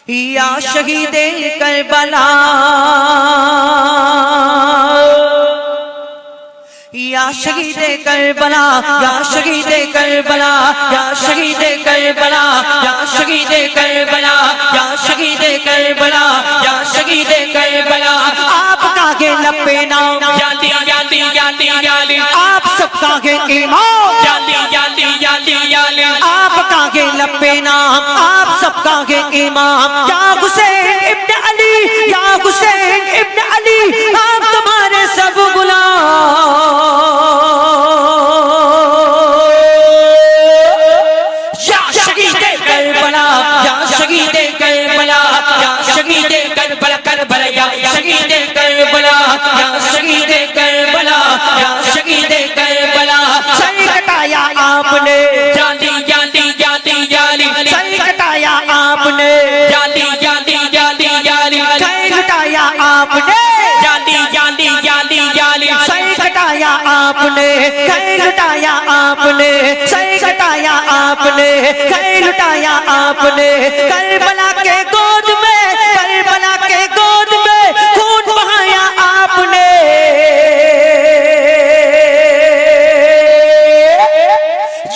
یا شہید کربلا یا شہید کربلا یا شہید کربلا یا شہید کربلا یا شہید کربلا یا شہید کربلا یا شہید کربلا آپ کا ہے لب نام یالی یالی یالی یالی آپ سب کا ہے امام یالی یالی یالی یالی آپ کا ہے لب نام آپ سب کا ہے امام یا حسین ابن علی یا حسین ابن علی آپ تمہارے سب غلام شہید کربلا یا شہید کربلا یا شہید کربلا سر کٹایا آپ نے جالی جالی جالی جالی سر کٹایا آپ نے جالی جالی جالی جالی سر کٹایا آپ نے جالی جالی جالی جالی سر کٹایا آپ نے سر لٹایا آپ نے سر کٹایا آپ نے سر لٹایا آپ نے کربلا کے گود میں کربلا کے گود میں خون بہایا آپ نے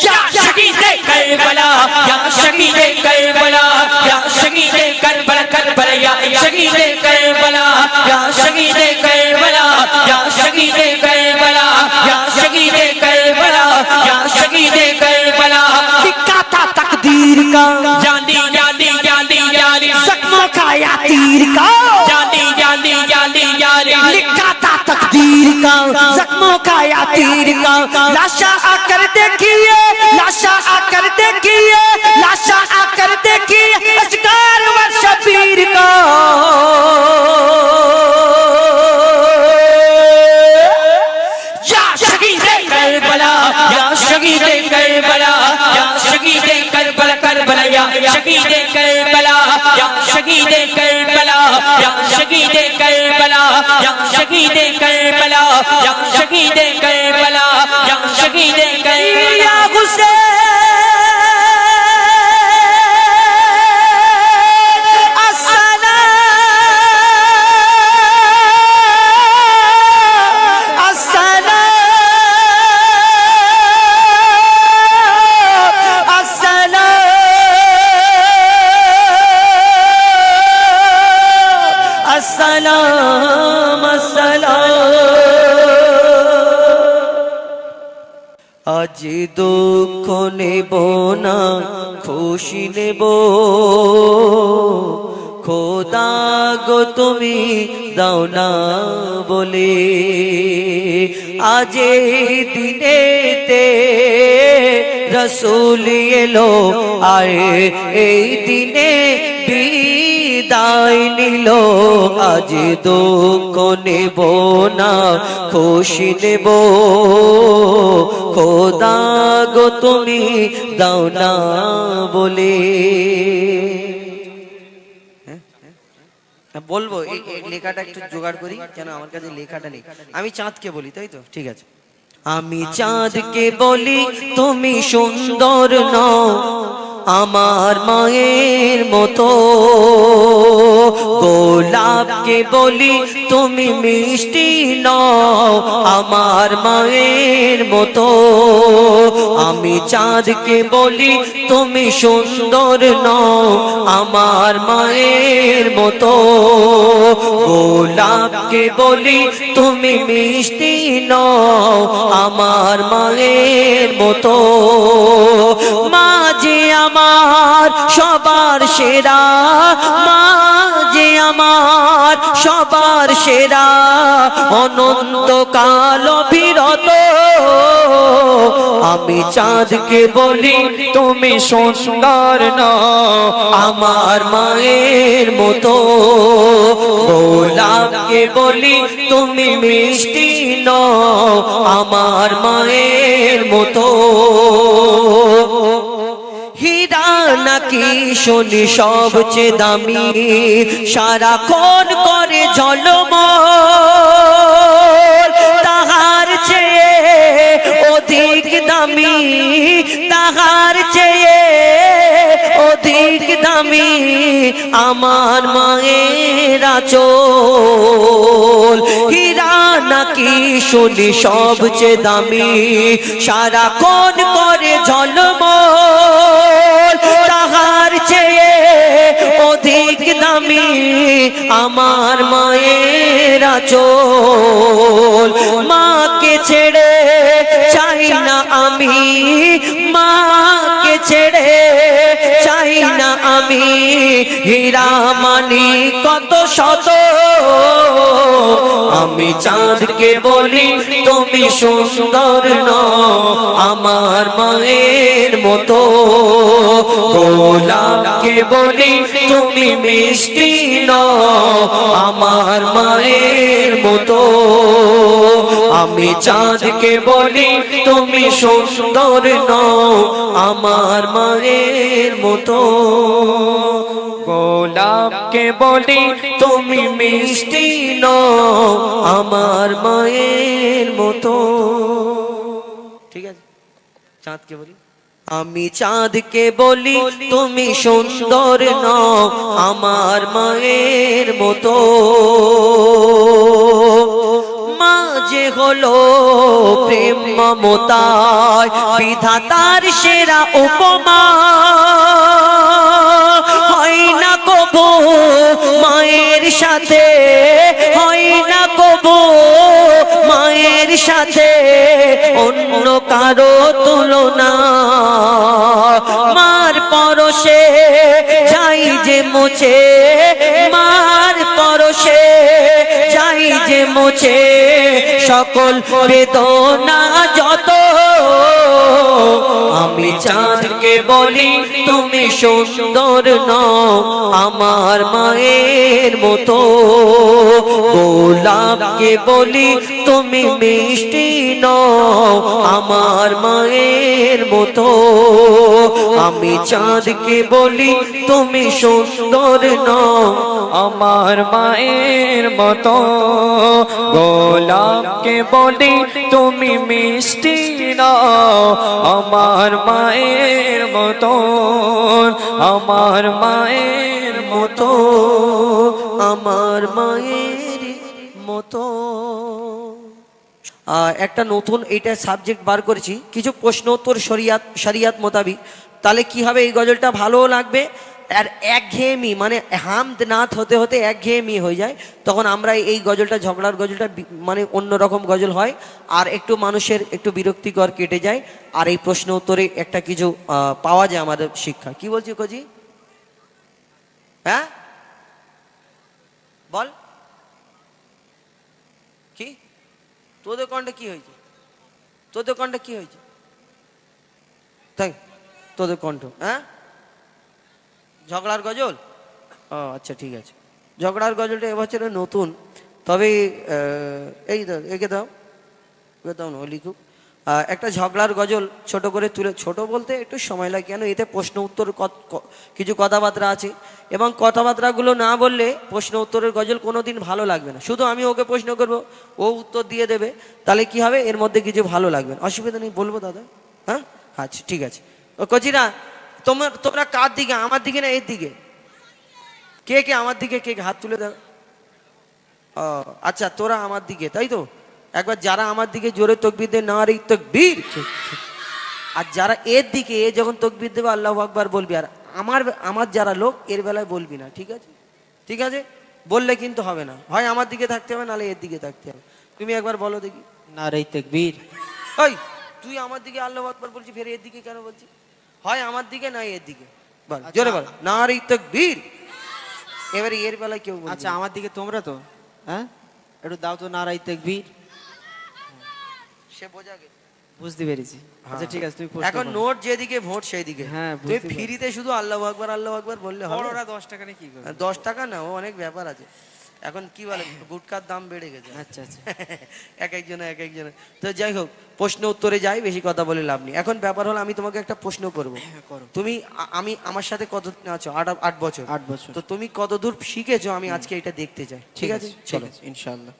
یا شہید کربلا یا شہید کربلا یا شہید کربلا کربلا یا شہید کربلا یا شہید کربلا یا شہید کربلا یا شہید کربلا یا شہید کربلا لکھا تھا تقدیر کا جالی جالی جالی جالی زخموں کا یا تیر کا جالی جالی جالی جالی لکھا تھا تقدیر کا زخموں کا یا تیر کا لاشا آ کر دیکھیے لاشا آ کر دیکھیے لاشا آ کر دیکھیے اشکار و شبیر کا یا شہید کربلا یا شہید کربلا یا شہید کربلا کربلا یا شہید کربلا یا شہید کربلا یا شہید کربلا یا شہید کربلا یا شہید کربلا یا شہید کربلا یا حسین আজ দুঃখ নেব না খুশি নেব খোদা গো তুমি দাও না বলে আজ এই দিনেতে রাসূল এলো আর এই দিনে বিদায় নিল আজ দুঃখ নেব না খুশি নেব খোদা গো তুমি দাও না বলে বলবো এই লেখাটা একটু জোগাড় করি কেন আমার কাছে লেখাটা নেই আমি চাঁদকে বলি তাই তো ঠিক আছে আমি চাঁদকে বলি তুমি সুন্দর নও আমার মায়ের মতো গোলাপকে বলি তুমি মিষ্টি নও আমার মায়ের মতো আমি চাঁদকে বলি তুমি সুন্দর নও আমার মায়ের মতো গোলাপকে বলি তুমি মিষ্টি নও আমার মায়ের মতো মা যে আমার সবার সেরা মা যে আমার সবার সেরা অনন্তকাল অবিরত আমি চাঁদকে বলি তুমি সুন্দর নও আমার মায়ের মতো গোলাপকে বলি তুমি মিষ্টি নও আমার মায়ের মতো হীরা নাকি শুনি সবচেয়ে দামি সারাক্ষণ করে ঝলমল তাহার চেয়ে অধিক দামি তাহার চেয়ে অধিক দামি আমার মায়ের আঁচল। হীরা নাকি শুনি সবচেয়ে দামি, সারাক্ষণ করে ঝলমল, তাহার চেয়ে অধিক দামি আমার মায়ের আঁচল। মাকে ছেড়ে চাই না আমি, মাকে ছেড়ে চাই না আমি, হীরা মানি কত শত। আমি চাঁদকে বলি তুমি সুন্দর নও আমার মায়ের মতো, গোলাপকে বলি তুমি মিষ্টি নও আমার মায়ের মতো। আমি চাঁদকে বলি তুমি সুন্দর নও আমার মায়ের মতো, গোলাপকে বলি তুমি মিষ্টি নও আমার মায়ের মতো। ঠিক আছে, চাঁদকে বলি আমি চাঁদকে বলি তুমি সুন্দর নও আমার মায়ের মতো। মা যে হলো প্রেম মমতায় বিধাতার সেরা উপমা, হয় না কবু মায়ের সাথে, হয় না কবু মায়ের সাথে অন্য কারো তুলনা। মার পরশে যাই যে মুছে, মার পরশে যাই যে মুছে সকল বেদনা যত। আমি চাঁদকে বলি তুমি সুন্দর নও আমার মায়ের মতো, গোলাপকে বলি তুমি মিষ্টি নও আমার মায়ের মতো। আমি চাঁদকে বলি তুমি সুন্দর নও আমার মায়ের মতো, গোলাপকে বলি তুমি মিষ্টি নও আমার মায়ের মতো, আমার মায়ের মতো, আমার মায়ের মতো। একটা নতুন এটা সাবজেক্ট বার করেছি, কিছু প্রশ্ন উত্তর শরিয়াত মোতাবিক। তাহলে কি হবে, এই গজলটা ভালোও লাগবে আর একঘেয়েমি মানে হামদ নাথ হতে হতে একঘেয়েমি হয়ে যায়। তখন আমরা এই গজলটা ঝগড়ার গজলটা মানে অন্যরকম গজল হয় আর একটু মানুষের একটু বিরক্তিকর কেটে যায়। আর এই প্রশ্ন উত্তরে একটা কিছু পাওয়া যায় আমাদের শিক্ষা। কি বলছি কোজি? হ্যাঁ বল, কি তোদের কণ্ঠে কি হয়েছে? তোদের কণ্ঠে কি হয়েছে? তাই তোদের কণ্ঠ হ্যাঁ ঝগড়ার গজল? ও আচ্ছা ঠিক আছে, ঝগড়ার গজলটা এবছরে নতুন। তবে এই একে দাও, একে দাও না, লিখুক একটা ঝগড়ার গজল ছোট করে তুলে। ছোট বলতে একটু সময় লাগে, কেন এতে প্রশ্ন উত্তর কিছু কথাবার্তা আছে এবং কথাবার্তাগুলো না বললে প্রশ্ন উত্তরের গজল কোনোদিন ভালো লাগবে না। শুধু আমি ওকে প্রশ্ন করব, ও উত্তর দিয়ে দেবে, তাহলে কি হবে এর মধ্যে কিছু ভালো লাগবে না। অসুবিধা নেই, বলবো দাদা? হ্যাঁ আচ্ছা ঠিক আছে। ও কচিরা তোমরা কার দিকে, আমার দিকে না এর দিকে? কে কে আমার দিকে, কে হাত তুলে দাও। ও আচ্ছা তোরা আমার দিকে, তাই তো? একবার যারা আমার দিকে জোরে তকবীর দেয় নারে তাকবীর, আর যারা এর দিকে এ যখন তকবীর দেবে আল্লাহু আকবার বলবি। আর আমার যারা লোক এর বেলায় বলবি না, ঠিক আছে? ঠিক আছে, বললে কিন্তু হবে না, হয় আমার দিকে থাকতে হবে নাহলে এর দিকে থাকতে হবে। তুমি একবার বলো দেখি নারে তাকবীর। ওই তুই আমার দিকে আল্লাহু আকবার বলছি, ফের এর দিকে কেন বলছি? হয় আমার দিকে না এর দিকে, বল জোরে বল নারে তাকবীর। এবারে এর বেলায় কেউ বলবে। আচ্ছা আমার দিকে তোমরা তো হ্যাঁ একটু দাও তো নারে তাকবীর। সে বোঝা গেছে, বুঝতে পেরেছি। আচ্ছা ঠিক আছে, তুমি এখন নোট যেদিকে ভোট সেই দিকে। হ্যাঁ, তুমি বুঝতে ফ্রিতে শুধু আল্লাহু আকবার বললে হবে? বড়রা 10 টাকা নিয়ে কি করবে? 10 টাকা না, ও অনেক ব্যাপার আছে। এখন কি বলে গুটকার দাম বেড়ে গেছে। আচ্ছা আচ্ছা এক একজনের। তো যাই হোক, প্রশ্ন উত্তরে যাই, বেশি কথা বলে লাভ নেই। এখন ব্যাপার হলো আমি তোমাকে একটা প্রশ্ন করবো। করো। তুমি আমি আমার সাথে কতদিন আছো? 8 বছর। 8 বছর। তো তুমি কতদূর শিখেছো আমি আজকে এটা দেখতে চাই, ঠিক আছে? চলো ইনশাআল্লাহ।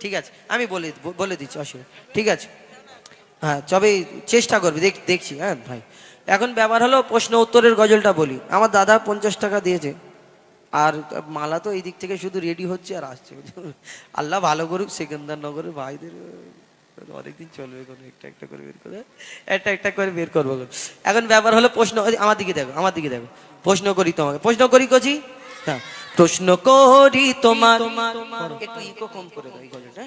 ঠিক আছে, আমি বলে দিচ্ছি, অসুবিধা, ঠিক আছে। হ্যাঁ, তবে চেষ্টা করবি, দেখছি। হ্যাঁ ভাই, এখন ব্যাপার হলো প্রশ্ন উত্তরের গজলটা বলি। আমার দাদা 50 টাকা দিয়েছে, আর মালা তো এই দিক থেকে শুধু রেডি হচ্ছে আর আসছে। আল্লাহ ভালো করুক, সেকেন্দারনগরের ভাইদের অনেকদিন চলবে, কোনো একটা একটা করে বের করে, একটা করে বের করবো। এখন ব্যাপার হলো প্রশ্ন, আমার দিকে দেখো, আমার দিকে দেখো। প্রশ্ন করি তোমাকে, প্রশ্ন করি কচি। হ্যাঁ, প্রশ্ন করি তোমার, একটু ইকো কম করে দাও এই গজলটা।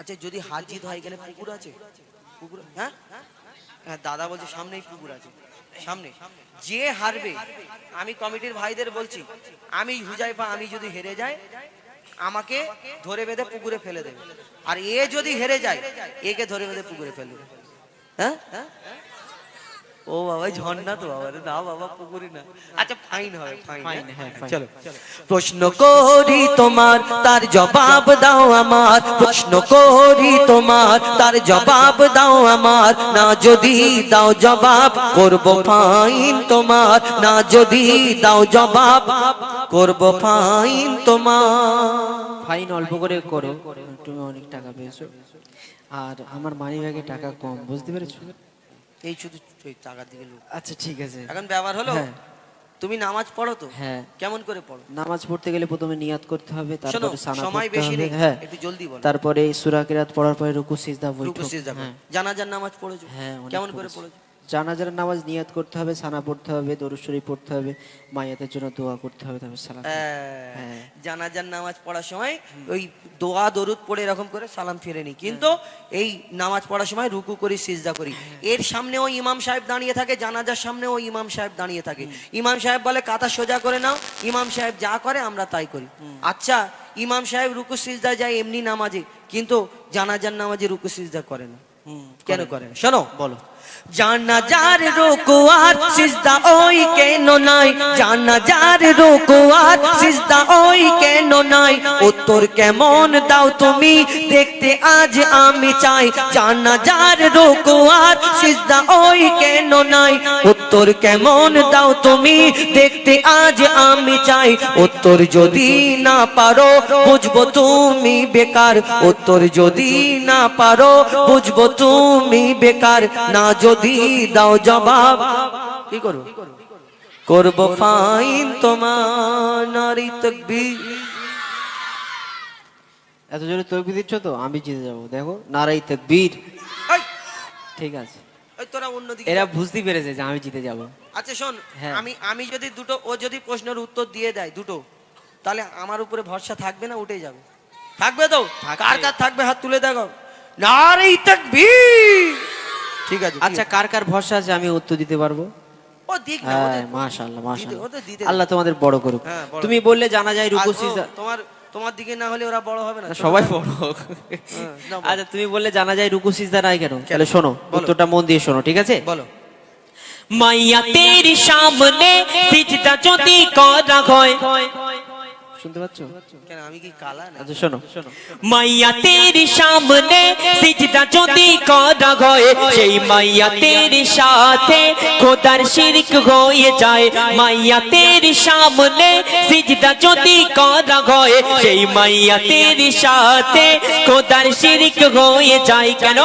আচ্ছা, যদি হার জিত হয়, এখানে পুকুর আছে? পুকুর, হ্যাঁ হ্যাঁ, দাদা বলছে সামনেই পুকুর আছে, সামনে। যে হারবে, আমি কমিটির ভাইদের বলছি, আমি হুজাইফা, আমি যদি হেরে যাই, আমাকে ধরে বেঁধে পুকুরে ফেলে দেবে। আর এ যদি হেরে যায়, একে ধরে বেঁধে পুকুরে ফেলে দেবে। হ্যাঁ, ও বাবা, ঝর্ণা তো বাবা, না বাবা, পুকুরি না। আচ্ছা, ফাইন হবে, ফাইন। চলো, প্রশ্ন করি তোমার, তার জবাব দাও আমার। প্রশ্ন করি তোমার, তার জবাব দাও আমার। না যদি দাও জবাব, করব ফাইন তোমার। না যদি দাও জবাব, করব ফাইন তোমার। ফাইন অল্প করে করো, তুমি অনেক টাকা পেয়েছো, আর আমার মানি ব্যাগে টাকা কম, বুঝতে পেরেছো? এই শুধু টাকার দিকে লোক। আচ্ছা ঠিক আছে। এখন ব্যাপার হলো, হ্যাঁ। তুমি নামাজ পড়ো তো? হ্যাঁ। কেমন করে পড়ো? নামাজ পড়তে গেলে প্রথমে নিয়াত করতে হবে, শোনো, তারপরে সানা সময় পড়তে বেশি হবে। নেই, হ্যাঁ, একটু জলদি বলো। তারপরে সূরা কিরাত পড়ার পরে রুকু সিজদা রুকু বৈঠক। সিজদা করো। হ্যাঁ জানাজার নামাজ পড়েছো? হ্যাঁ, অনেক কেমন করে পড়েছি। পড়েছো? জানাজার নামাজ নিয়াত করতে হবে, সানা পড়তে হবে, দরুদ শরীফ পড়তে হবে, মাইয়াতের জন্য দোয়া করতে হবে, তারপর সালাম। হ্যাঁ। জানাজার নামাজ পড়ার সময় ওই দোয়া দরুদ পড়ে এরকম করে সালাম ফিরে নি, কিন্তু এই নামাজ পড়ার সময় রুকু করি, সিজদা করি। এর সামনেও ইমাম সাহেব দাঁড়িয়ে থাকে, জানাজার সামনেও ইমাম সাহেব দাঁড়িয়ে থাকে। ইমাম সাহেব বলে কাঁথা সোজা করে নাও, ইমাম সাহেব যা করে আমরা তাই করি। আচ্ছা, ইমাম সাহেব রুকু সিজদা যায় এমনি নামাজে, কিন্তু জানাজার নামাজে রুকু সিজদা করে না। কেন করে না? শোনো, বলো। জানাজার রুকু আর সিজদা ওই কেন নাই? জানাজার রুকু আর সিজদা ওই কেন নাই? উত্তর কেমন দাও তুমি, দেখতে আজ আমি চাই। জানাজার রুকু আর সিজদা ওই কেন নাই? উত্তর কেমন দাও তুমি, দেখতে আজ আমি চাই। উত্তর যদি না পারো, বুঝবো তুমি বেকার। উত্তর যদি না পারো, বুঝবো তুমি বেকার। না যদি দাও জবাব, কি করবো? করব ফাইন তোমার। নারী তাকবীর। এত জোরে তাকবীর দিচ্ছ তো আমি জিতে যাবো। দেখো, নারাই তাকবীর। এই, ঠিক আছে, ওই তোরা অন্যদিকে এরা যা। বুঝতে পেরেছে যে আমি জিতে যাব। আচ্ছা শোন, হ্যাঁ। আমি যদি দুটো, ও যদি প্রশ্নের উত্তর দিয়ে দেয় দুটো, তাহলে আমার উপরে ভরসা থাকবে না, উঠে যাবে? থাকবে তো? কার কার থাকবে হাত তুলে দেখো। নারী তাকবীর। ঠিক আছে, আচ্ছা, কার কার ভরসা আছে আমি উত্তর দিতে পারবো? ও দিক না, হ্যাঁ, ওদের- মাশাআল্লাহ মাশাআল্লাহ, ওদের দিতে আল্লাহ তোমাদের বড় করুক। হ্যাঁ, বড়। তুমি বললে জানা যায় রুকু আর ও, সিজদা। তোমার দিকে না হলে ওরা বড় হবে না, সবাই বড় হোক। নাও, বলো। আচ্ছা, তুমি বললে জানা যায় রুকু সিজদা নাই কেন? তাহলে শোনো, বলো। উত্তরটা মন দিয়ে শোনো, ঠিক আছে? বলো। মাইয়া তেরি সামনে সিজদা যদি করা হয়, শুনতে পাচ্ছ? কেন, আমি কি কালা না? আচ্ছা শোনো, মাইয়া তেরি সামনে সিজদা যদি করা হয়, সেই মাইয়া তেরি সাথে খোদার শিরক হয়ে যায়। মাইয়া তেরি সামনে সিজদা যদি করা হয়, সেই মাইয়া তেরি সাথে খোদার শিরক হয়ে যায়। কেন?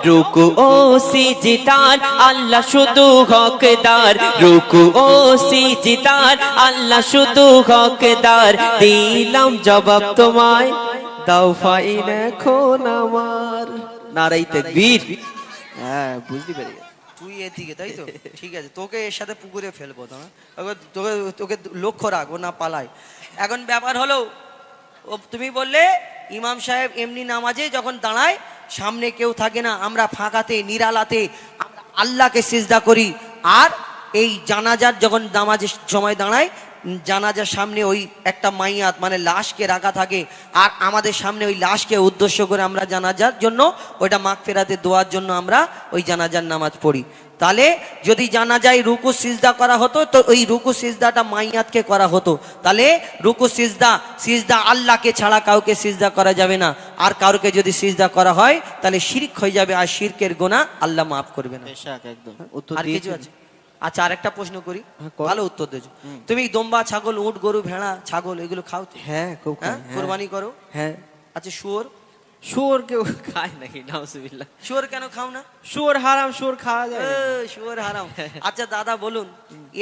রুকু ও সিজদার আল্লাহ শুধু হকদার। রুকু ও সিজদার আল্লাহ শুধু হকদার। দিলাম জবাব তোমায়, দাও ফাইন এখন আমার। নারাই তাকবীর। হ্যাঁ বুঝতে পেরে গেছি। তুই এদিকে, তাই তো? ঠিক আছে, তোকে এর সাথে পুকুরে ফেলবো। তোকে তোকে লক্ষ্য রাখবো না, পালাই। এখন ব্যাপার হলো, ও তুমি বললে ইমাম সাহেব এমনি নামাজে যখন দাঁড়ায়, সামনে কেউ থাকে না, আমরা ফাঁকাতে নিরালাতে আমরা আল্লাহকে সিজদা করি। আর এই জানাজার যখন নামাজের সময় দাঁড়ায়, জানাজার সামনে ওই একটা মাইয়াত মানে লাশকে রাখা থাকে, আর আমাদের সামনে ওই লাশকে উদ্দেশ্য করে আমরা জানাজার জন্য, ওইটা মাগফিরাতে দোয়ার জন্য আমরা ওই জানাজার নামাজ পড়ি। তাহলে যদি জানা যায় রুকু সিজদা করা হতো তো ওই রুকু সিজদাটা মাইয়াতকে করা হতো, তাহলে রুকু সিজদা আল্লাহকে ছাড়া কাউকে সিজদা করা যাবে না, আর কাউকে যদি সিজদা করা হয় তাহলে শিরক হয়ে যাবে, আর শিরকের গুনাহ আল্লাহ মাফ করবে না। একদম উত্তর আর কিছু দিয়েছেন। আছে? আচ্ছা, আরেকটা প্রশ্ন করি, হ্যাঁ, কর। ভালো উত্তর দিয়েছো। তুমি দম্বা, ছাগল, উট, গরু, ভেড়া, ছাগল এগুলো খাও তো? হ্যাঁ খুব হ্যাঁ, খাই, হ্যাঁ। কুরবানি করো? হ্যাঁ। আচ্ছা, শুয়োর? শুয়োর কেউ খায় নাকি? নাউজুবিল্লাহ। শুয়োর কেন খাও না? শুয়োর হারাম, শুয়োর খাওয়া যায় না। শুয়োর হারাম। আচ্ছা দাদা বলুন,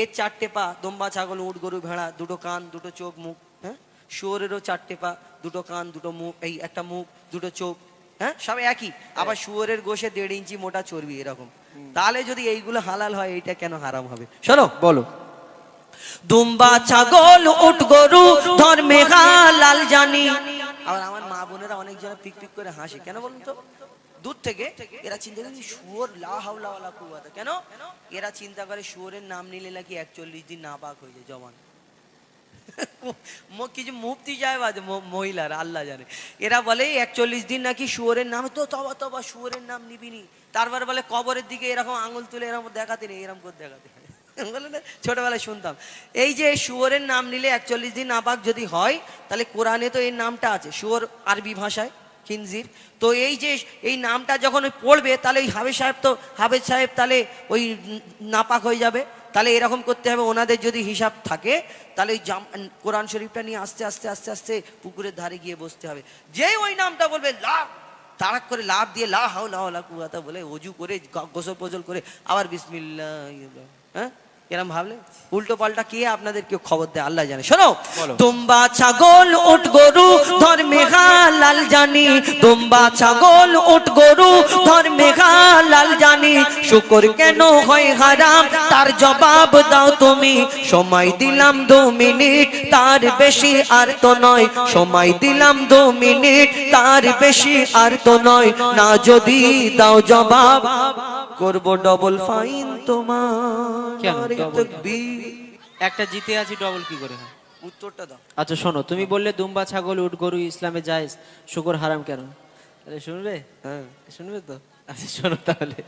এর 4টে পা, দম্বা, ছাগল, উট, গরু, ভেড়া, 2টো কান, 2টো চোখ, মুখ, হ্যাঁ? শুয়োরেরও 4টে পা, 2টো কান, 2টো মুখ, এই একটা মুখ, 2টো চোখ, হ্যাঁ, সব একই। আবার শুয়োরের গোশে 1.5 ইঞ্চি মোটা চর্বি এরকম। তাহলে যদি এইগুলো হালাল হয়, এইটা কেন হারাম হবে? শোনো, বলো। দুম্বা, ছাগল, উট, গরু ধর্মে হালাল জানি। আবার আমার মা বোনেরা অনেক জন পিক পিক করে হাসে, কেন বলুন তো? দূর থেকে এরা চিন্তা করে শুয়োর, লা হাওলা ওয়ালা কুওয়াতা, কেন? এরা চিন্তা করে শুয়োরের নাম নিলে নাকি 41 দিন নাপাক হয়ে যায় জবান। কিছু মুফতি সাহেব আছে মহিলারা, আল্লাহ জানে, এরা বলে 41 দিন নাকি শুয়োরের নাম, তো তবা তবা শুয়োরের নাম নিবিনি। তারপর বলে কবরের দিকে এরকম আঙুল তুলে এরকম দেখাতে নেই, এরকম করে দেখাতে হয়। বলে না, ছোটবেলায় শুনতাম। এই যে শুয়োরের নাম নিলে 41 দিন নাপাক যদি হয়, তাহলে কোরআনে তো এই নামটা আছে, শুয়োর আরবি ভাষায় খিনজির। তো এই যে এই নামটা যখন পড়বে, তাহলে ওই হাফেজ সাহেব তাহলে ওই নাপাক হয়ে যাবে। তাহলে এরকম করতে হবে, ওনাদের যদি হিসাব থাকে, তাহলে ওই কোরআন শরীফটা নিয়ে আস্তে আস্তে আস্তে আস্তে পুকুরের ধারে গিয়ে বসতে হবে। যেই ওই নামটা বলবে, লাভ তাড়াক করে লাভ দিয়ে লা হাওলা ওয়ালা কুওয়াতা বলে অজু করে গোসল পোজল করে আবার বিসমিল্লাহ, হ্যাঁ, এরকম ভাবলে উল্টো পাল্টা কে আপনাদের কেউ খবর দেয়, আল্লাহ জানে। শোনো, দুম্বা, ছাগল, উট, গরু ধর্মে হালাল জানি। দুম্বা, ছাগল, উট, গরু ধর্মে হালাল জানি। শুকর কেন হয় হারাম, তার জবাব দাও তুমি। সময় দিলাম 2 মিনিট, তার বেশি আর তো নয়। সময় দিলাম 2 মিনিট, তার বেশি আর তো নয়। না যদি দাও জবাব, করব ডবল ফাইন তোমার। কেন double? তাকবীর। একটা জিতে আছি, ডবল কি করে হয়? উত্তরটা দাও। আচ্ছা শোনো, তুমি বললে দুম্বা, ছাগল, উট, গরু ইসলামে জায়েজ, শুকর হারাম কেন? তাহলে শুনবে? হ্যাঁ, শুনবে তো? আচ্ছা শোনো তাহলে।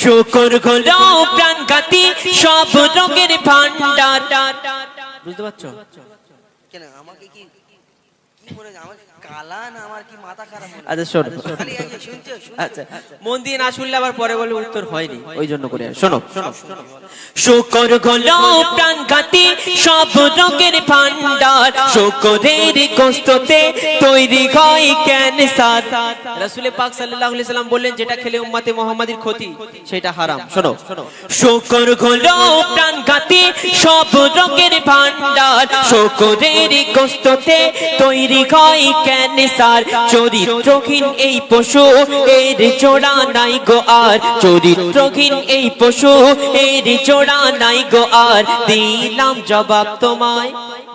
শুকর হলো প্রাণঘাতী সব রোগের ভান্ডার। বুঝতে পারছো? কেন আমাকে কি মনে হয়, আমাকে কালা না আমার কি মাথা খারাপ মনে হয়? আচ্ছা শোনো। খালি এই যে শুনছো? আচ্ছা মন দিয়ে না শুনলে আবার পরে বলে উত্তর হয়নি, ওই জন্য করে। শোনো শোনো। শুকর হলো প্রাণঘাতী সব রোগের ভান্ডার। শুকরের গোশতে তৈরি হয় ক্যান্সার। রাসূল পাক সাল্লাল্লাহু আলাইহি সাল্লাম বললেন, যেটা খেলে উম্মতে মুহাম্মাদির ক্ষতি, সেটা হারাম। শোনো। শুকর হলো প্রাণঘাতী সব রোগের ভান্ডার। শুকরের গোশতে তৈরি হয় ক্যান্সার। চরিত্রহীন এই পশু, এর জোড়া নাই গো আর। চরিত্রহীন এই পশু, এর জোড়া নাই গো আর। দিলাম জবাব তোমায়,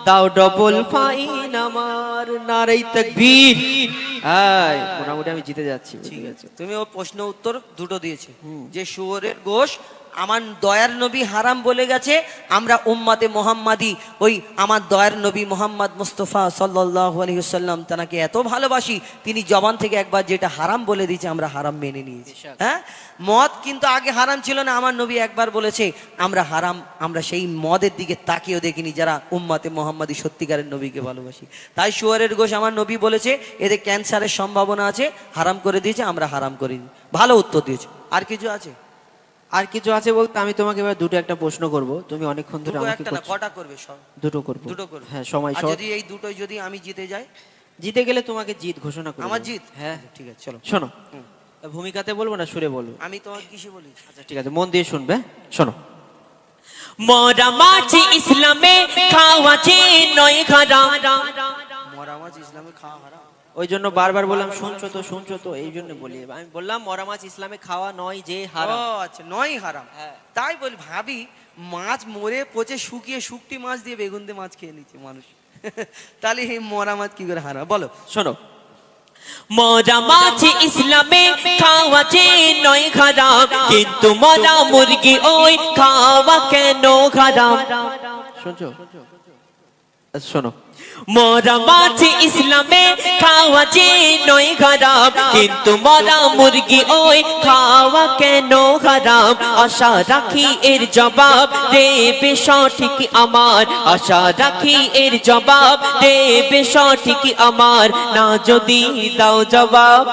দাও ডবল ফাইন আমার। নারে তাকবীর। হাই, মোটামুটি আমি জিতে যাচ্ছি। ঠিক আছে, তুমি ও প্রশ্ন উত্তর দুটো দিয়েছে, যে শুয়োরের গোশ আমার দয়ার নবী হারাম বলে গেছে, আমরা উম্মতে মুহাম্মাদি ওই আমার দয়ার নবী মুহাম্মদ মুস্তাফা সাল্লাল্লাহু আলাইহি ওয়াসাল্লাম তাকে এত ভালোবাসি, তিনি জবান থেকে একবার যেটা হারাম বলে দিয়েছে, আমরা হারাম মেনে নিয়েছি। হ্যাঁ, মদ কিন্তু আগে হারাম ছিল না, আমার নবী একবার বলেছে আমরা হারাম, আমরা সেই মদের দিকে তাকিয়েও দেখিনি যারা উম্মতে মুহাম্মাদি সত্যিকারের নবীকে ভালোবাসি। তাই শুয়োরের গোশ আমার নবী বলেছে এতে ক্যান্সারের সম্ভাবনা আছে, হারাম করে দিয়েছে, আমরা হারাম করিনি। ভালো উত্তর দিয়েছে। আর কিছু আছে? আর কিছু আছে বলতে আমি তোমাকে এবার দুটো একটা প্রশ্ন করব, তুমি অনেকক্ষণ ধরে দুটো আমাকে একটা না, করছো। কটা করবে? সব দুটো করব। দুটো করবে? হ্যাঁ, সময় আর শর্ট। যদি এই দুটোই যদি আমি জিতে যাই? জিতে গেলে তোমাকে জিত ঘোষণা করব। আমার জিত? হ্যাঁ ঠিক আছে, চলো। শোনো, ভূমিকাতে বলবো না সুরে বলবো? আমি তোমাকে কিসে বলি? আচ্ছা ঠিক আছে, মন দিয়ে শুনবে। শোনো। মরা মাছি ইসলামে খাওয়া যে নয় হারাম। মরা মাছ ইসলামে খাওয়া হারাম? ওই জন্য বারবার বললাম শুনছো তো শুনছো তো, এই জন্য বলি। আমি বললাম মরা মাছ ইসলামে খাওয়া নয় যে হারাম। ও আচ্ছা, নয় হারাম। হ্যাঁ। তাই বলি, ভাবি মাছ মরে পচে শুকিয়ে শুকটি মাছ দিয়ে বেগুন দিয়ে মাছ খেয়ে নিচ্ছে মানুষ। তাহলে এই মরা মাছ কি করে হারাম? বলো। শোনো, মরা মাছি ইসলামে খাওয়া যে নয় হারাম, কিন্তু মরা মুরগি ওই খাওয়া কেন হারাম? শুনছো? আচ্ছা শোনো, মরা মাছ ইসলামে খাওয়া যে নয় হারাম, কিন্তু মরা মুরগি ওই খাওয়া কেন হারাম? আশা রাখি এর জবাব দেবে সঠিক আমার, আশা রাখি এর জবাব দেবে সঠিক আমার। না যদি দাও জবাব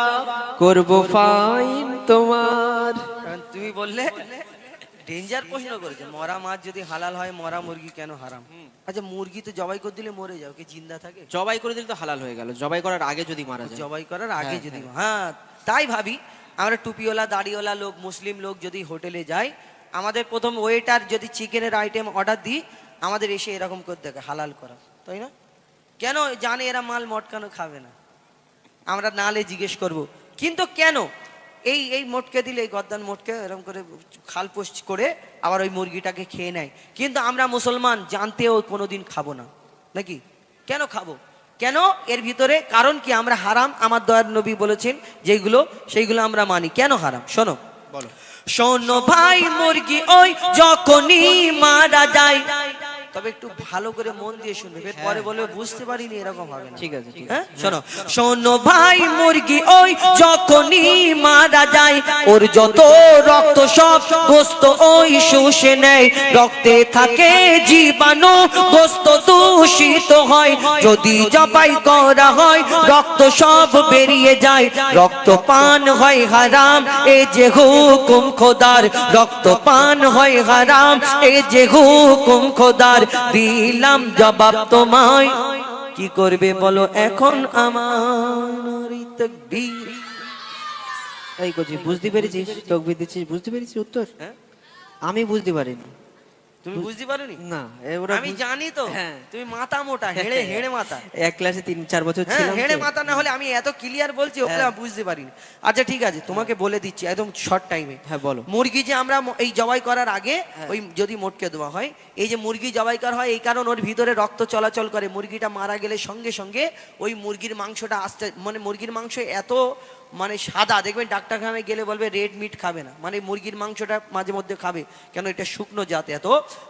করব ফাইন তোমার। কারণ তুমি বললে ডেঞ্জার প্রশ্ন করেছে, মরা মাছ যদি হালাল হয় মরা মুরগি কেন হারাম? আচ্ছা মুরগি তো জবাই করে দিলে মরে যাও, কি জিন্দা থাকে? জবাই করে দিলে তো হালাল হয়ে গেল, জবাই করার আগে যদি মারা যায়। জবাই করার আগে যদি, হ্যাঁ তাই ভাবি আমরা টুপিওয়ালা দাড়িওয়ালা লোক, মুসলিম লোক যদি হোটেলে যাই, আমাদের প্রথম ওয়েটার যদি চিকেনের আইটেম অর্ডার দিই, আমাদের এসে এরকম করে দেখে হালাল করা, তাই না? কেন? জানে এরা মাল মটকানো খাবে না, আমরা নালে জিজ্ঞেস করব। কিন্তু কেন এই এই মোটকে দিলে, এই গদ্দান মোটকে এরকম করে খালপোষ করে আবার ওই মুরগিটাকে খেয়ে নেয়, কিন্তু আমরা মুসলমান জানতেও কোনোদিন খাবো না নাকি? কেন খাবো? কেন? এর ভিতরে কারণ কি? আমরা হারাম, আমার দয়ার নবী বলেছেন যেগুলো, সেইগুলো আমরা মানি। কেন হারাম? শোনো, বলো। শোনো ভাই, মুরগি ওই যখনই মারা যায়, তবে একটু ভালো করে মন দিয়ে শুনবে, পরে বলবে বুঝতে পারিনি, এরকম হবে না। ঠিক আছে, ঠিক আছে। হ্যাঁ শোনো, শোনো ভাই, মুরগি ওই যখনই মারা যায়, ওর যত রক্ত সব গোস্ত ওই শুষে নেয়, রক্তে থাকে জীবাণু, গোস্ত দূষিত হয়, যদি জবাই করা হয় রক্ত সব বেরিয়ে যায়, রক্ত পান হয় হারাম, এ যে হুকুম খোদার, রক্ত পান হয় হারাম, এ যে হুকুম খোদার। দিলাম জবাব তোমায়, কি করবে বলো এখন আমার? তাকবীর। এই কচি, বুঝতে পেরেছিস? তকবীর দিচ্ছিস, বুঝতে পেরেছিস উত্তর? হ্যাঁ? আমি বুঝতে পারিনি। তুমি বুঝতে পারোনি? না, ওরা আমি জানি তো, হ্যাঁ। তুমি মাথা মোটা, হেড়ে হেড়ে মাথা। এক ক্লাসে 3-4 বছর হ্যাঁ ছিলাম হেড়ে তো। মাথা না হলে আমি এত ক্লিয়ার বলছি, ওগুলো আমি বুঝতে পারিনি। আচ্ছা ঠিক আছে, তোমাকে বলে দিচ্ছি একদম শর্ট টাইমে। হ্যাঁ বলো। মুরগি যে আমরা এই জবাই করার আগে ওই যদি মোটকে দেওয়া হয়, এই যে মুরগি জবাই করা হয় এই কারণ ওর ভিতরে রক্ত চলাচল করে, মুরগিটা মারা গেলে সঙ্গে সঙ্গে ওই মুরগির মাংসটা আস্তে, মানে মুরগির মাংস এত মানে সাদা, দেখবেন ডাক্তারখানায় গেলে বলবে রেড মিট খাবে না, মানে মুরগির মাংসটা মাঝে মধ্যে খাবে, কেন এটা শুকনো জাত। এত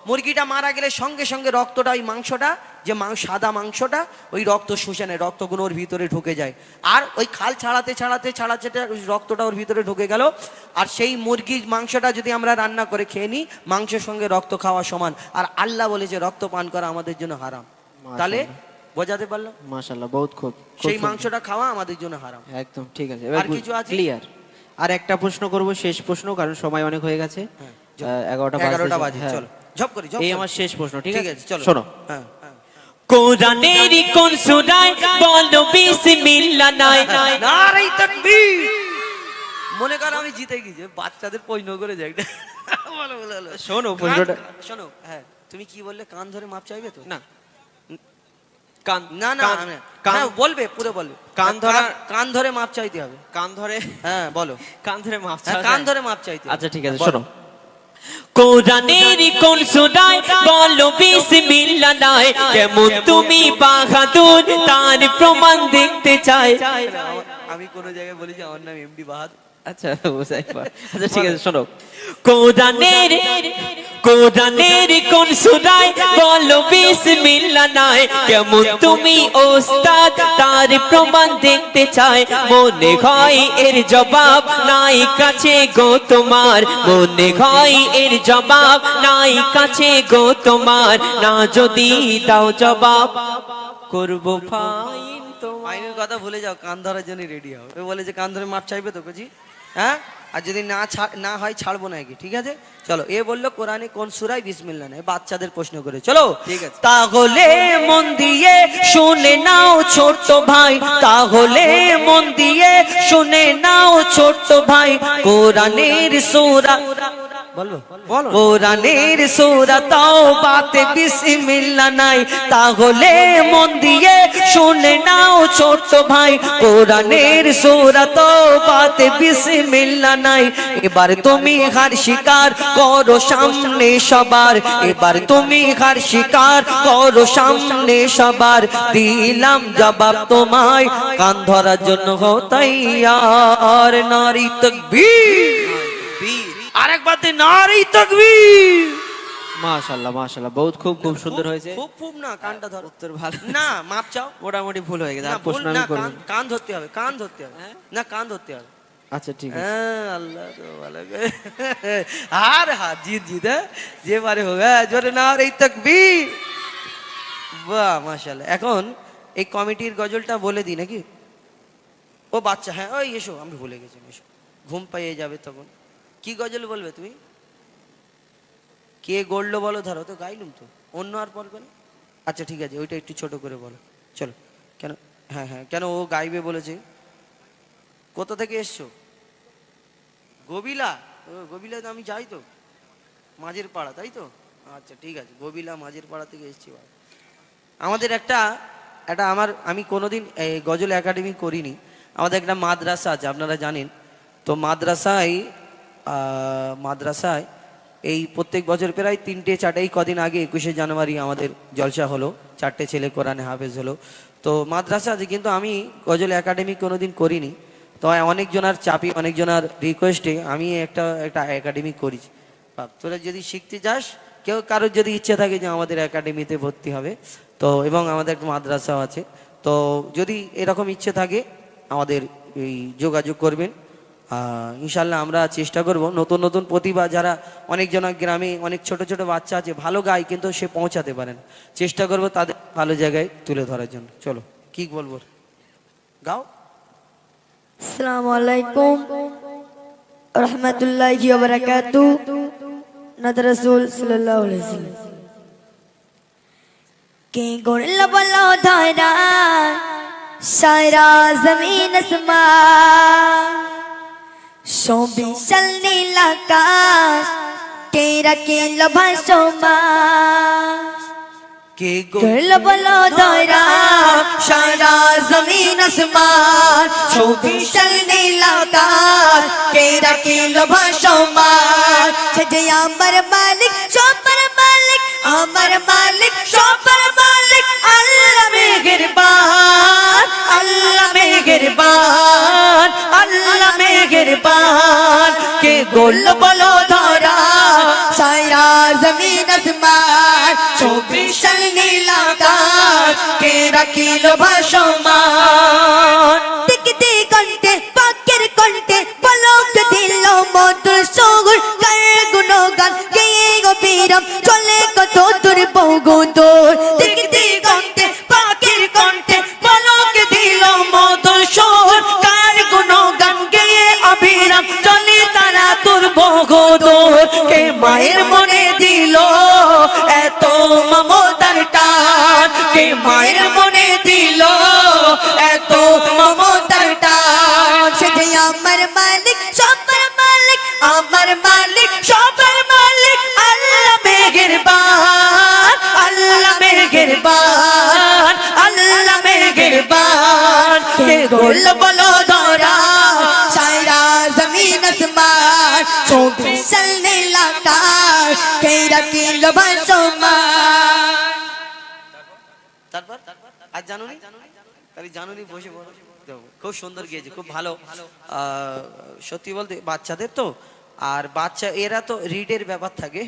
মুরগিটা মারা গেলে সঙ্গে সঙ্গে রক্তটা, ওই মাংসটা যে সাদা মাংসটা, ওই রক্ত শুষে নেয়, রক্তগুলো ওর ভিতরে ঢুকে যায়, আর ওই খাল ছাড়াতে ছাড়াতে ছাড়াতে ওই রক্তটা ওর ভিতরে ঢুকে গেল। আর সেই মুরগির মাংসটা যদি আমরা রান্না করে খেয়ে নিই, মাংসের সঙ্গে রক্ত খাওয়া সমান, আর আল্লাহ বলেছে রক্ত পান করা আমাদের জন্য হারাম। তাহলে বোঝাতে পারলাম? মাশাআল্লাহ, বহুত খুব। সেই মাংসটা খাওয়া আমাদের জন্য হারাম। একদম ঠিক আছে। আর কিছু আছে? ক্লিয়ার। আর একটা প্রশ্ন করব, শেষ প্রশ্ন, কারণ সময় অনেক হয়ে গেছে। 11টা বাজে। চলো ঝপ করি, ঝপ এই করি। আমার শেষ প্রশ্ন, ঠিক আছে? চলো শোনো। হ্যাঁ। কোরআনের কোন সূরায় বলো বিসমিল্লাহ নাই? নারে তাকবীর। মনে কর আমি জিতে গেছি, বাচ্চাদের প্রশ্ন করে যাই। বলো বলো বলো। শোনো প্রশ্নটা। শোনো, হ্যাঁ তুমি কি বললে? কান ধরে মাপ চাইবে তো? না, কান না না, হ্যাঁ বলবে, পুরো বলবে। কান ধরে মাপ চাইতে হবে। কান ধরে, হ্যাঁ বলো। কান ধরে মাফ হ্যাঁ, চাওয়া কান যায়? ধরে মাপ চাইতে হবে। আচ্ছা ঠিক আছে, বলো। শোনো। কোরআনের কোন সূরায় বলো বিসমিল্লাহ নাই? কেমন তুমি বাহাদুর, তার প্রমাণ দেখতে চাই। আমি কোন জায়গায় বলেছি আমার নাম এমডি বাহাদুর? আচ্ছা আচ্ছা ঠিক আছে, শোনো। কোরআনের কোন সূরায় বলো বিসমিল্লাহ নাই? কেমন তুমি ওস্তাদ, তার প্রমাণ দেখতে চাই। মনে হয় এর জবাব নাই কাছে গো তোমার, মনে হয় এর জবাব নাই কাছে গো তোমার। না যদি দাও জবাব করব ফাইন তোমার। আইনের কথা ভুলে যাও, কান ধরার জন্য রেডি হও। ও বলে যে কান ধরে মাপ চাইবে তো কজি, হ্যাঁ? আর যদি না হয় ছাড়বো না কি, ঠিক আছে? চলো, এ বললো কোরআনে কোন সূরায় বিসমিল্লাহ নাই, বাচ্চাদের প্রশ্ন করে। চলো ঠিক আছে। তাহলে মন দিয়ে শুনে নাও ছোট ভাই, তাহলে মন দিয়ে শুনে নাও ছোট ভাই, কোরআনের সূরা বলো, কোরআনের সূরা তাওবাতে বিসমিল্লাহ নাই, তাহলে মন দিয়ে শুনে নাও ছোট ভাই, কোরআনের সূরা তাওবাতে বিসমিল্লাহ নাই। এবার তুমি হার স্বীকার করো সামনে সবার, এবার তুমি হার স্বীকার করো সামনে সবার। দিলাম জবাব তোমায়, কান ধরার জন্য হও তৈয়ার। নারী তাকবীর। আরেকবার নারী তাকবীর। মাশাআল্লাহ মাশাআল্লাহ, বহুত খুব খুব সুন্দর হয়েছে। খুব খুব না, কানটা ধরো। উত্তর ভালো না, মাপ চাও। মোটামুটি ভুল হয়ে গেছে, না, আর প্রশ্ন ভুল আমি না, করব কান ধরতে হবে, কান ধরতে হবে। না, কান ধরতে হবে। আচ্ছা ঠিক আছে। হ্যাঁ, আল্লাহ তো ভালো করে। আর হাত জিত জিত, হ্যাঁ? যে বারে হোগা জোরে না রে তাকবীর। বাহ মাশাআল্লাহ। এখন এই কমিটির গজলটা বলে দিই নাকি? ও বাচ্চা, হ্যাঁ ওই এসো, আমি ভুলে গেছি, এসো। ঘুম পাইয়ে যাবে তখন। কি গজল বলবে তুমি? কে গড়লো বলো, ধরো তো, গাইলুম তো, অন্য আর পর করে। আচ্ছা ঠিক আছে, ওইটা একটু ছোট করে বলো, চলো। কেন? হ্যাঁ হ্যাঁ, কেন ও গাইবে বলেছে? কোথা থেকে এসছো? গবিলা? ও গবিলা তো আমি যাই তো, মাঝের পাড়া, তাই তো? আচ্ছা ঠিক আছে, গবিলা মাঝের পাড়া থেকে এসছি। আমাদের একটা আমি কোনোদিন এই গজল একাডেমি করিনি। আমাদের একটা মাদ্রাসা আছে, আপনারা জানেন তো। মাদ্রাসায় এই প্রত্যেক বছর প্রায় 3-4 কদিন আগে 21শে জানুয়ারি আমাদের জলসা হলো, 4টে ছেলে কোরআনে হাফেজ হলো। তো মাদ্রাসা আছে, কিন্তু আমি গজল একাডেমি কোনোদিন করিনি। তো অনেকজনার চাপি, অনেকজনার রিকোয়েস্টে আমি একটা একাডেমি করেছি। তোরা যদি শিখতে চাস, কেউ কারোর যদি ইচ্ছে থাকে যে আমাদের একাডেমিতে ভর্তি হবে, তো এবং আমাদের একটা মাদ্রাসাও আছে, তো যদি এরকম ইচ্ছে থাকে আমাদের এই যোগাযোগ করবেন। ইনশাল্লাহ আমরা চেষ্টা করব নতুন নতুন প্রতিভা, যারা অনেকজনের গ্রামে অনেক ছোট ছোট বাচ্চা আছে ভালো গায় কিন্তু সে পৌঁছাতে পারেন, চেষ্টা করব তাদের ভালো জায়গায় তুলে ধরার জন্য। চলো, কি বলবো, গাও। আসসালামু আলাইকুম রহমতুল্লাহি ওয়া বারাকাতুহু। নবী রাসূল সাল্লাল্লাহু আলাইহি ওয়াসাল্লাম কে গড়ল বলো ধরা সারা জমিন আসমান, সবিশাল নীল আকাশ কে রাখিল ভাসমান। কে গড়ল বলো ধরা সারা জমিন আসমান, সবিশাল নীল আকাশ কে রাখিল ভাসমান। সে যে আমার মালিক, সবার মালিক, আমার মালিক, সবার মালিক, আল্লাহ মেহেরবান, আল্লাহ মেহেরবান, আল্লাহ মেহেরবান। কে গোল বলো ধরা সারা জমিন আসমান, সবিশাল নীল আকাশ কে রাখিল ভাসমান। দিগতে কণ্ঠে পাকের কণ্ঠে পলক দিল মধুর সুর, কার গুণগান গেয়ে গভীরম চলে কত দূর বহু দূর। দিগতে কণ্ঠে পাকের কণ্ঠে পলক দিল মধুর সুর, কার গুণগান গেয়ে অবিরাম চলে তারা দূর বহু দূর। কে মায়ের মনে দিল এত মমতার টান, কে মায়ের মনে দিল এত মমতার টান। সে যে আমার মালিক, সবার মালিক, আমার মালিক, সবার মালিক, আল্লাহ মেহেরবান, আল্লাহ মেহেরবান, আল্লাহ মেহেরবান। কে গোল বলো ধরা সারা জমিন আসমান, সবিশাল নীল আকাশ কে রাখিল ভাসমান। তারপর আর জানুনি, তাহলে জানুনি বসে বলো। খুব সুন্দর গিয়েছে, খুব ভালো। সত্যি বলতে বাচ্চাদের তো, আর বাচ্চা এরা তো রিডের ব্যাপার থাকে,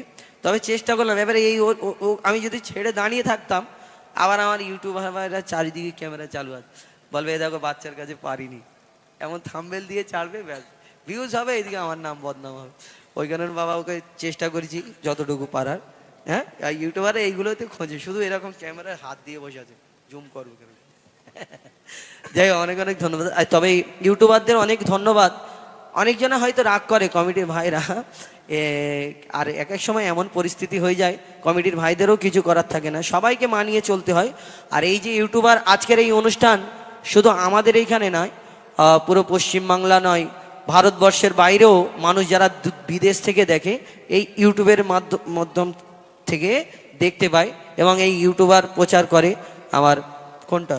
তবে চেষ্টা করলাম। এবারে এই আমি যদি ছেড়ে দাঁড়িয়ে থাকতাম, আবার আমার ইউটিউবাররা চারিদিকে ক্যামেরা চালু আছে, বলবে এ দেখো বাচ্চার কাছে পারিনি, এমন থাম্বনেল দিয়ে ছাড়বে, ব্যাস ভিউজ হবে, এদিকে আমার নাম বদনাম হবে। ওই কারণে বাবা ওকে চেষ্টা করেছি যতটুকু পারার। হ্যাঁ, ইউটিউবারে এইগুলোতে খোঁজে, শুধু এরকম ক্যামেরায় হাত দিয়ে বসে আছে, জুম করবো কেন। যাই হোক, অনেক অনেক ধন্যবাদ। তবে ইউটিউবারদের অনেক ধন্যবাদ। অনেকজনে হয়তো রাগ করে কমিটির ভাইরা, আর এক এক সময় এমন পরিস্থিতি হয়ে যায় কমিটির ভাইদেরও কিছু করার থাকে না, সবাইকে মানিয়ে চলতে হয়। আর এই যে ইউটিউবার আজকের এই অনুষ্ঠান শুধু আমাদের এইখানে নয়, পুরো পশ্চিমবাংলা নয়, ভারতবর্ষের বাইরেও মানুষ যারা বিদেশ থেকে দেখে এই ইউটিউবের মাধ্যম থেকে দেখতে পায়, এবং এই ইউটিউবার প্রচার করে। আমার কোনটা